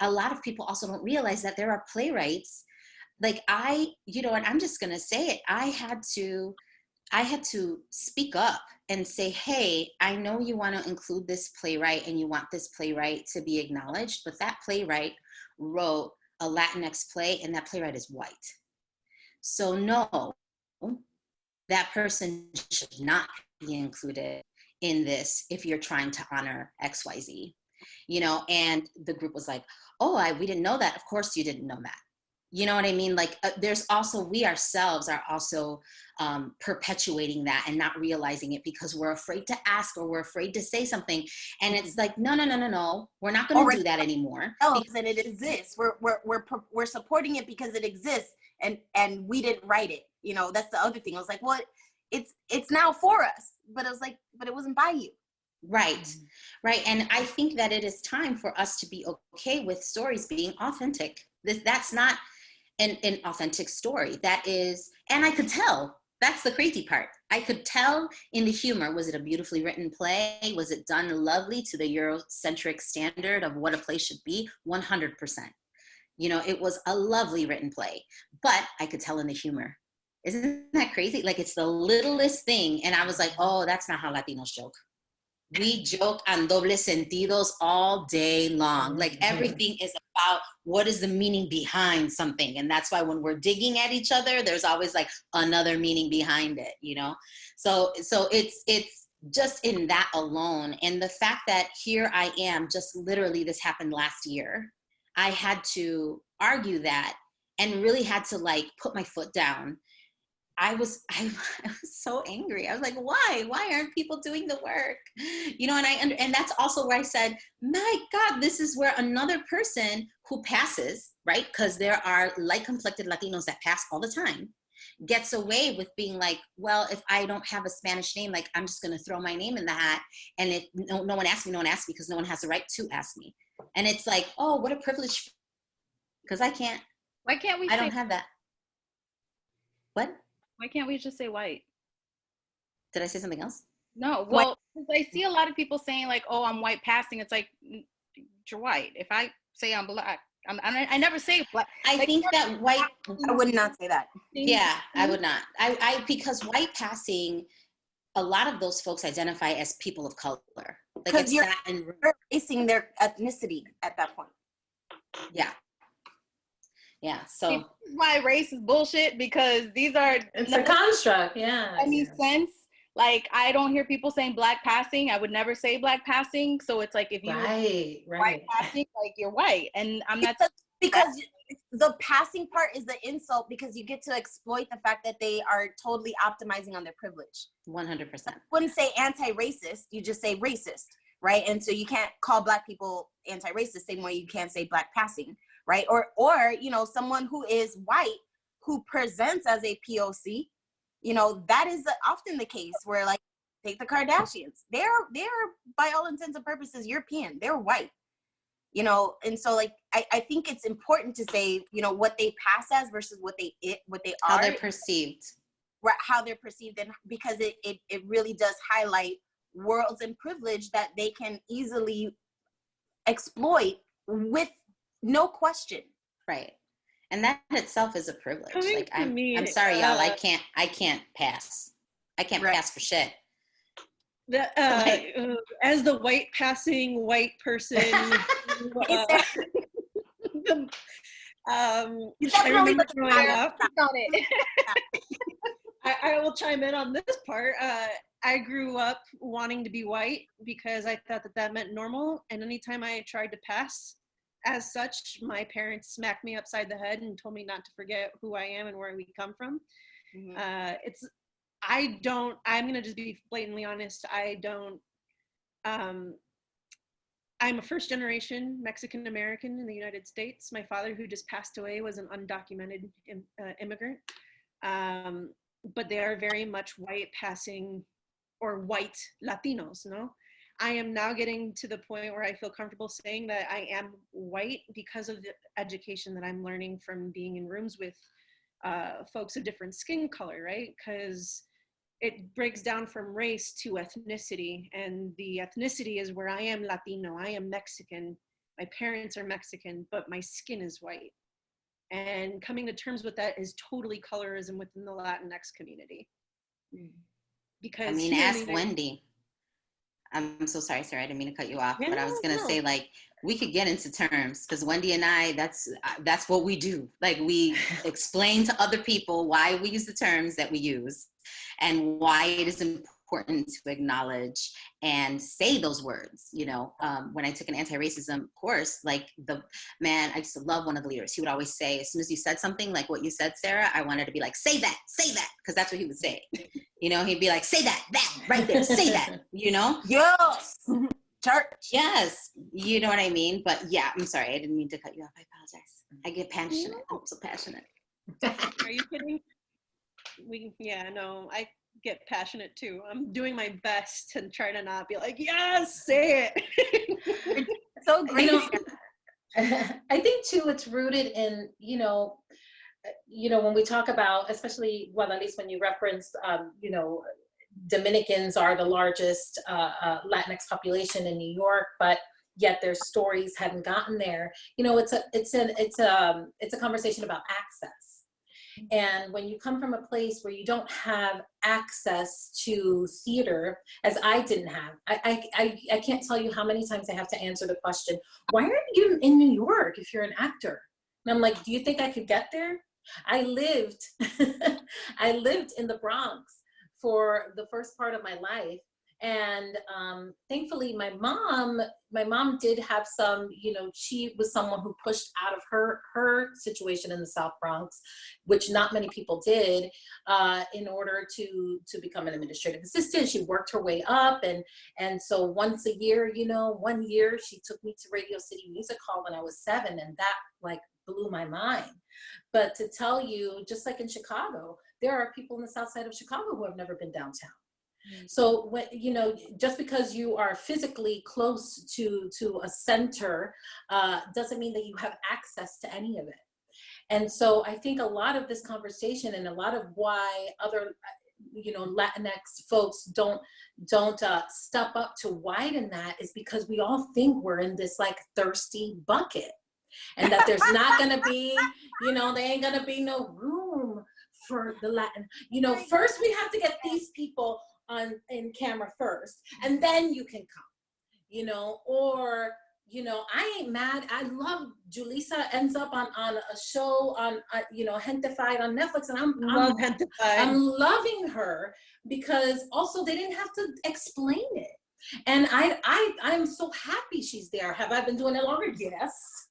a lot of people also don't realize that there are playwrights. Like, and I'm just going to say it, I had to speak up and say, hey, I know you want to include this playwright and you want this playwright to be acknowledged, but that playwright wrote a Latinx play and that playwright is white. So no, that person should not be included in this if you're trying to honor XYZ, and the group was like, oh, we didn't know that. Of course you didn't know that. You know what I mean? Like there's also, we ourselves are also perpetuating that and not realizing it because we're afraid to ask or we're afraid to say something. And it's like, no, we're not going to do that anymore. And it exists. We're supporting it because it exists, and we didn't write it. You know, that's the other thing. I was like, well, it's now for us, but I was like, but it wasn't by you. Right. And I think that it is time for us to be okay with stories being authentic. That's not an authentic story. That is, and I could tell. That's the crazy part. I could tell in the humor. Was it a beautifully written play? Was it done lovely to the Eurocentric standard of what a play should be? 100%. You know, it was a lovely written play, but I could tell in the humor. Isn't that crazy? Like it's the littlest thing. And I was like, oh, that's not how Latinos joke. We joke on doble sentidos all day long. Like everything is about what is the meaning behind something. And that's why when we're digging at each other, there's always like another meaning behind it, you know? So it's just in that alone. And the fact that here I am, just literally this happened last year, I had to argue that and really had to like put my foot down. I was so angry. I was like, why aren't people doing the work? You know, and that's also where I said, my God, this is where another person who passes, right? Because there are light complected Latinos that pass all the time, gets away with being like, well, if I don't have a Spanish name, like I'm just going to throw my name in the hat. And if no one asks me, because no one has the right to ask me. And it's like, oh, what a privilege. Because I can't. Why can't we? I don't have that. What? Why can't we just say white? Did I say something else? No. Well, I see a lot of people saying like, oh, I'm white passing. It's like, you're white. If I say I'm black, I never say black. I like, think that white. I would not say that. Yeah, I would not. I because white passing, a lot of those folks identify as people of color. Like it's you're that and erasing their ethnicity at that point. Yeah. Yeah, so this is why race is bullshit, because these are it's a construct. Yeah, any sense. Like I don't hear people saying black passing. I would never say black passing. So it's like if you white passing, like you're white, and I'm not because the passing part is the insult, because you get to exploit the fact that they are totally optimizing on their privilege. 100%. Wouldn't say anti-racist, you just say racist, right? And so you can't call black people anti-racist same way you can't say black passing. Right? Or, you know, someone who is white, who presents as a POC, you know, that is often the case where, like, take the Kardashians. They're by all intents and purposes European. They're white, you know, and so like I think it's important to say, you know, what they pass as versus what they are. How they're perceived. Right, how they're perceived, and because it really does highlight worlds and privilege that they can easily exploit with no question. Right. And that itself is a privilege. Like I'm sorry, y'all. I can't pass. I can't pass for shit. As the white passing white person, I remember growing up. I will chime in on this part. I grew up wanting to be white because I thought that meant normal. And anytime I tried to pass as such, my parents smacked me upside the head and told me not to forget who I am and where we come from. Mm-hmm. I'm going to just be blatantly honest. I'm a first generation Mexican American in the United States. My father, who just passed away, was an undocumented immigrant. But they are very much white passing or white Latinos, no? I am now getting to the point where I feel comfortable saying that I am white because of the education that I'm learning from being in rooms with folks of different skin color, right? Because it breaks down from race to ethnicity, and the ethnicity is where I am Latino, I am Mexican, my parents are Mexican, but my skin is white. And coming to terms with that is totally colorism within the Latinx community. Because I mean, ask Wendy. I'm so sorry, Sarah, I didn't mean to cut you off, but I was going to say, like, we could get into terms, because Wendy and I, that's what we do. Like, we explain to other people why we use the terms that we use and why it is important important to acknowledge and say those words. You know, when I took an anti-racism course, like I used to love one of the leaders. He would always say, as soon as you said something like what you said, Sarah, I wanted to be like, say that, because that's what he would say. You know, he'd be like, say that right there, say that, you know? Yes. Church. Yes. You know what I mean? But yeah, I'm sorry. I didn't mean to cut you off. I apologize. I get passionate. I'm so passionate. Are you kidding? I get passionate too. I'm doing my best to try to not be like, yes, say it. So great. You know, I think too, it's rooted in, when we talk about, especially Guadalis, when you referenced, Dominicans are the largest Latinx population in New York, but yet their stories hadn't gotten there. You know, it's a conversation about access. And when you come from a place where you don't have access to theater, as I didn't have, I can't tell you how many times I have to answer the question, why aren't you in New York if you're an actor? And I'm like, do you think I could get there? I lived in the Bronx for the first part of my life. And thankfully, my mom did have some, she was someone who pushed out of her situation in the South Bronx, which not many people did, in order to become an administrative assistant. She worked her way up. And so once a year, 1 year, she took me to Radio City Music Hall when I was 7. And that blew my mind. But to tell you, just like in Chicago, there are people in the South Side of Chicago who have never been downtown. So when, just because you are physically close to a center doesn't mean that you have access to any of it. And so I think a lot of this conversation and a lot of why other Latinx folks don't step up to widen that is because we all think we're in this thirsty bucket, and that there's not going to be, there ain't going to be no room for the Latin. First we have to get these people in camera first, and then you can come, or, I ain't mad. I love Julissa ends up on a show on, Gentified on Netflix, and I'm loving her because also they didn't have to explain it. And I'm so happy she's there. Have I been doing it longer? Yes.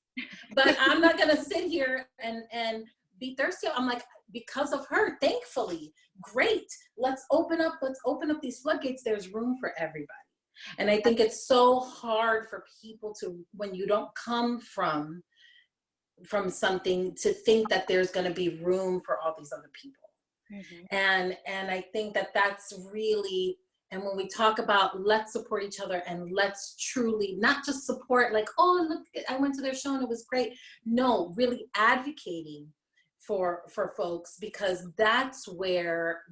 But I'm not going to sit here and be thirsty. I'm like, because of her, thankfully, great. Let's open up these floodgates. There's room for everybody. And I think it's so hard for people to, when you don't come from something, to think that there's going to be room for all these other people. Mm-hmm. And I think that's really, and when we talk about let's support each other and let's truly not just support oh, look, I went to their show and it was great. No, really advocating for folks, because that's where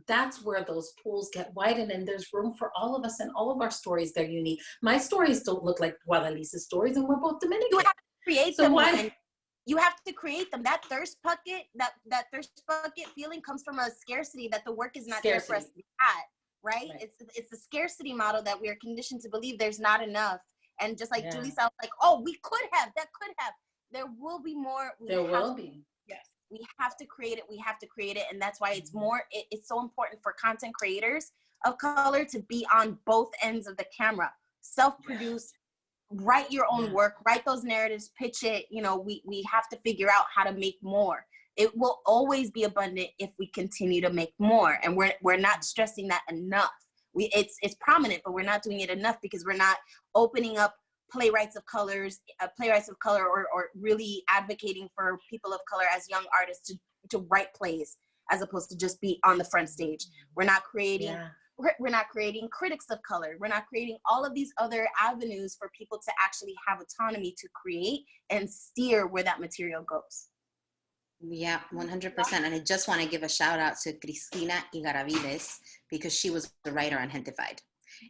those pools get widened, and there's room for all of us, and all of our stories, they're unique. My stories don't look like Guadalis's stories, and we're both Dominican. You have to create them. You have to create them. That thirst bucket, that thirst bucket feeling comes from a scarcity, that the work is not there for us to be had, right? It's the scarcity model that we are conditioned to believe there's not enough. And just like Julie sounds like, oh, we could have, that could have. There will be more. There will be. Yes. We have to create it. We have to create it. And that's why it's it's so important for content creators of color to be on both ends of the camera. Self-produce, write your own work, write those narratives, pitch it. We have to figure out how to make more. It will always be abundant if we continue to make more. And we're not stressing that enough. It's prominent, but we're not doing it enough because we're not opening up playwrights of color or really advocating for people of color as young artists to write plays as opposed to just be on the front stage. We're not creating critics of color. We're not creating all of these other avenues for people to actually have autonomy to create and steer where that material goes. Yeah, 100%. And I just want to give a shout out to Cristina Igaravides because she was the writer on Gentified.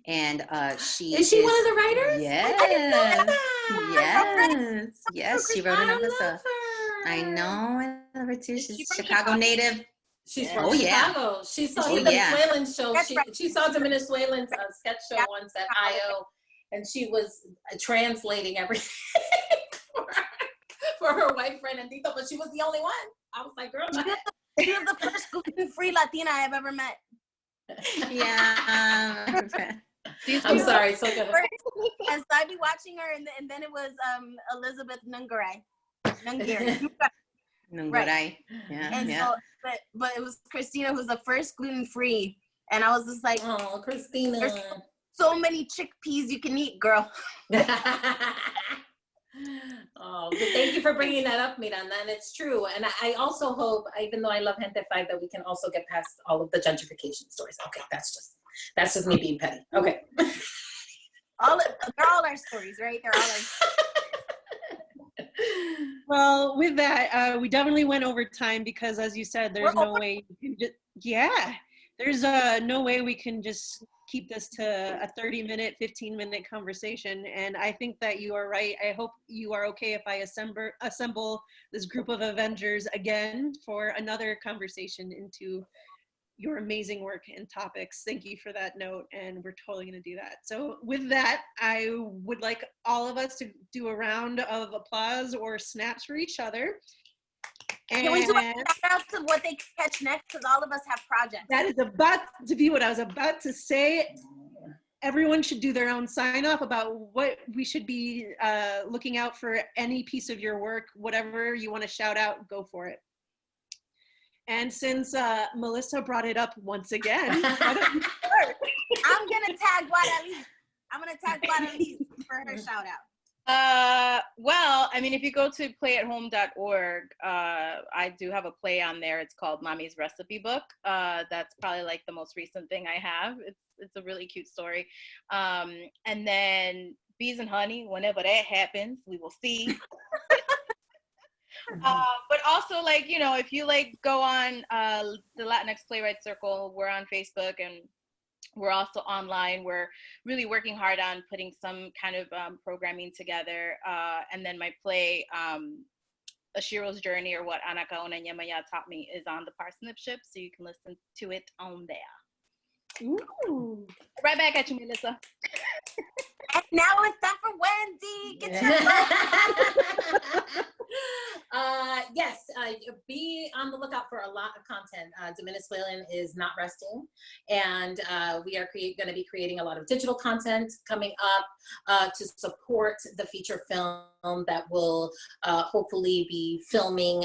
And she is one of the writers? Yes. I didn't know that. Yes. She wrote an episode. I know. I love her too. She's a Chicago native. She's from Chicago. She saw the Venezuelan show. She saw the Venezuelan sketch show once at I.O. And she was translating everything for her white friend Andito, but she was the only one. I was like, girl, she was the first gluten-free Latina I've ever met. Yeah. I'm sorry. So good. And so I'd be watching her, and then it was Elizabeth Nungaray. Right. Yeah. And so, but it was Christina who's the first gluten-free, and I was just like, oh, Christina, there's so many chickpeas you can eat, girl. Oh, but thank you for bringing that up, Miranda, and it's true. And I also hope, even though I love Gente Five, that we can also get past all of the gentrification stories. Okay, that's just me being petty. Okay. They're all our stories, right? They're all our. Well, with that, we definitely went over time because, as you said, there's no way you can there's no way we can just keep this to a 30-minute, 15-minute conversation. And I think that you are right. I hope you are okay if I assemble this group of Avengers again for another conversation into your amazing work and topics. Thank you for that note, and we're totally going to do that. So with that, I would like all of us to do a round of applause or snaps for each other. And can we do a shout out to what they catch next? Because all of us have projects. That is about to be what I was about to say. Everyone should do their own sign off about what we should be looking out for any piece of your work. Whatever you want to shout out, go for it. And since Melissa brought it up once again, why don't you start? I'm going to tag Guadalis. I'm going to tag Guadalis for her shout out. Well, I mean, if you go to playathome.org, I do have a play on there. It's called Mommy's Recipe Book. That's probably like the most recent thing I have. It's a really cute story. And then Bees and Honey, whenever that happens, we will see. But also, like, you know, if you like go on the Latinx Playwright Circle, we're on Facebook, and we're also online. We're really working hard on putting some kind of programming together. And then my play, A Shiro's Journey, or What Anaka Ona Nyamaya Taught Me, is on the Parsnip Ship, so you can listen to it on there. Ooh. Right back at you, Melissa. And now it's time for Wendy. Get your yes, be on the lookout for a lot of content. Venezuelan is not resting, and we are going to be creating a lot of digital content coming up to support the feature film that will hopefully be filming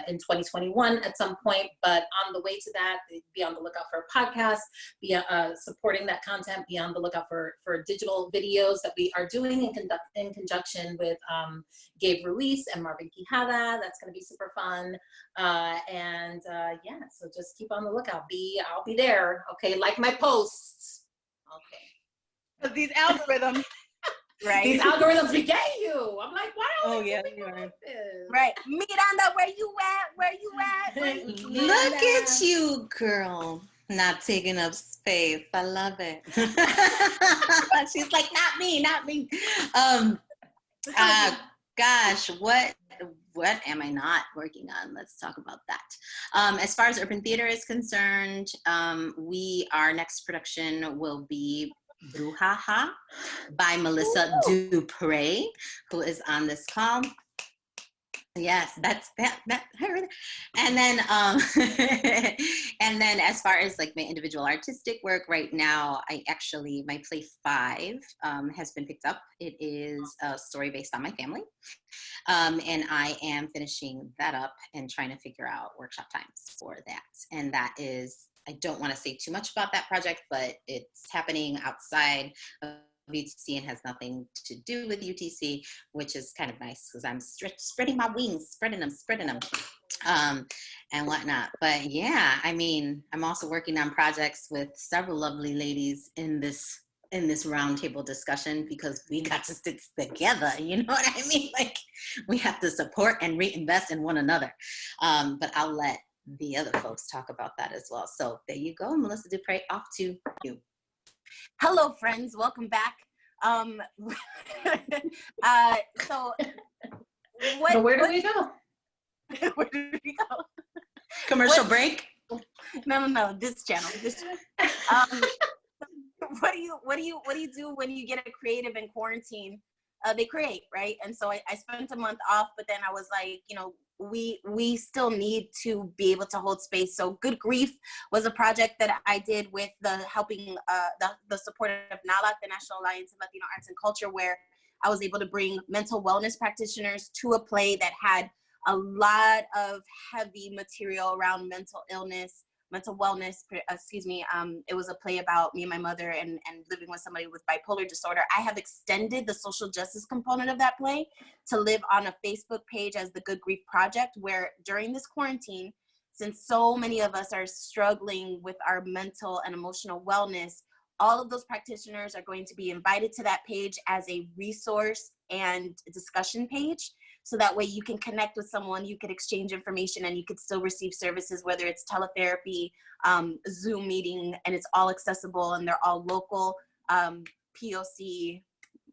in 2021 at some point. But on the way to that, be on the lookout for a podcast, be supporting that content, be on the lookout for digital videos that we are doing in conjunction with Gabe Ruiz and Marvin Quijada. That's going to be super fun. Yeah, so just keep on the lookout. I'll be there. Okay, like my posts. Okay. Because these algorithms, right? These algorithms we get you. I'm like, why don't yeah, you are. Like this? Right. Miranda, where you at? Where you at? Look at you, girl. Not taking up space. I love it. She's like, not me, not me. Gosh, what am I not working on? Let's talk about that. As far as urban theater is concerned, our next production will be Brujaha by Melissa DuPrey, who is on this call. Yes, that's that her. And then and then as far as like my individual artistic work right now, my play 5 has been picked up. It is a story based on my family. And I am finishing that up and trying to figure out workshop times for that. And that is, I don't want to say too much about that project, but it's happening outside of UTC and has nothing to do with UTC, which is kind of nice because I'm spreading my wings, spreading them, and whatnot. But yeah, I mean, I'm also working on projects with several lovely ladies in this roundtable discussion because we got to stick together. You know what I mean? Like we have to support and reinvest in one another. But I'll let the other folks talk about that as well. So there you go, Melissa DuPrey, off to you. Hello, friends. Welcome back. So where do we go? Where do we go? Commercial break? No. This channel. What do you do when you get a creative in quarantine? They create, right? And so I spent a month off, but then I was like, you know, we still need to be able to hold space. So Good Grief was a project that I did with the support of NALAC, the National Alliance of Latino Arts and Culture, where I was able to bring mental wellness practitioners to a play that had a lot of heavy material around mental wellness, it was a play about me and my mother and living with somebody with bipolar disorder. I have extended the social justice component of that play to live on a Facebook page as the Good Grief Project, where during this quarantine, since so many of us are struggling with our mental and emotional wellness, all of those practitioners are going to be invited to that page as a resource and discussion page. So that way you can connect with someone, you could exchange information, and you could still receive services, whether it's teletherapy, Zoom meeting, and it's all accessible, and they're all local, POC.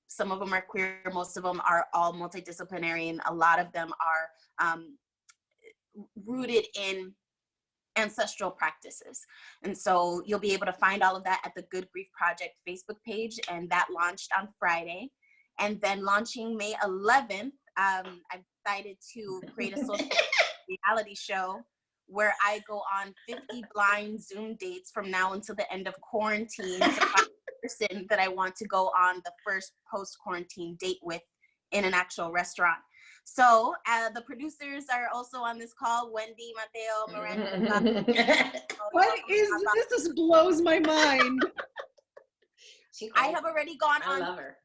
Some of them are queer, most of them are all multidisciplinary, and a lot of them are rooted in ancestral practices. And so you'll be able to find all of that at the Good Grief Project Facebook page, and that launched on Friday. And then launching May 11th, I've decided to create a social reality show where I go on 50 blind Zoom dates from now until the end of quarantine to find the person that I want to go on the first post-quarantine date with in an actual restaurant. So the producers are also on this call: Wendy, Mateo, Miranda. What is this? This blows my mind. I have already gone I on. love her.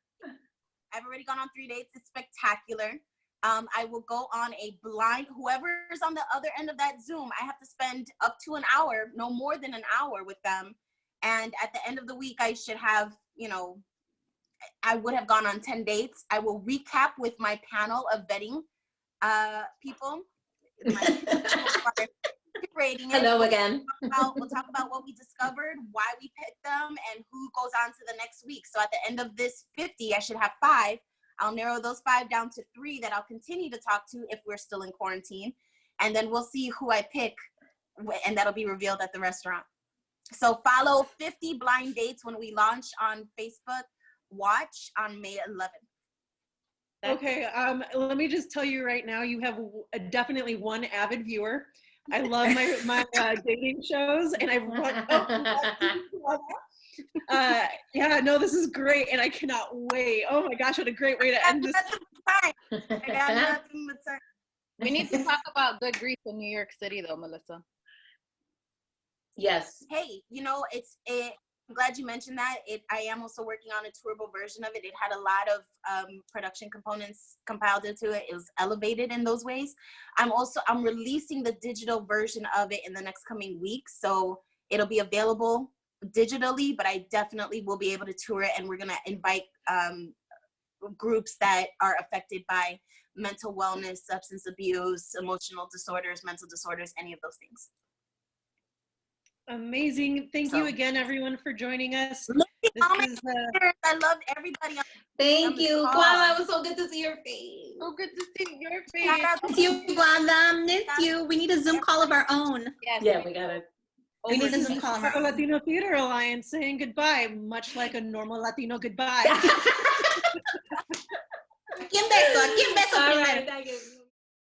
I've already gone on 3 dates. It's spectacular. I will go on a blind, whoever's on the other end of that Zoom, I have to spend up to an hour, no more than an hour with them. And at the end of the week, I should have, I would have gone on 10 dates. I will recap with my panel of vetting people. Hello again. We'll talk about what we discovered, why we picked them, and who goes on to the next week. So at the end of this 50, I should have 5. I'll narrow those 5 down to 3 that I'll continue to talk to if we're still in quarantine. And then we'll see who I pick, and that'll be revealed at the restaurant. So follow 50 Blind Dates when we launch on Facebook. Watch on May 11th. Okay, let me just tell you right now, you have definitely one avid viewer. I love my dating shows, and I've run. Yeah, no, this is great, and I cannot wait. Oh my gosh, what a great way to end this. We need to talk about Good Grief in New York City, though, Melissa. Yes. Hey, I'm glad you mentioned that. I am also working on a tourable version of it. It had a lot of production components compiled into it. It was elevated in those ways. I'm releasing the digital version of it in the next coming weeks. So it'll be available digitally, but I definitely will be able to tour it. And we're going to invite groups that are affected by mental wellness, substance abuse, emotional disorders, mental disorders, any of those things. Amazing. Thank you again, everyone, for joining us. I loved everybody. Thank you, Guada. It was so good to see your face. So good to see your face. Miss you, Guada. Miss you. We need a Zoom call of our own. Yes. Yeah, we got it. We need a Zoom call of our own. Latino Theater Alliance saying goodbye, much like a normal Latino goodbye. ¿Quién beso? ¿Quién beso primero? Thank you.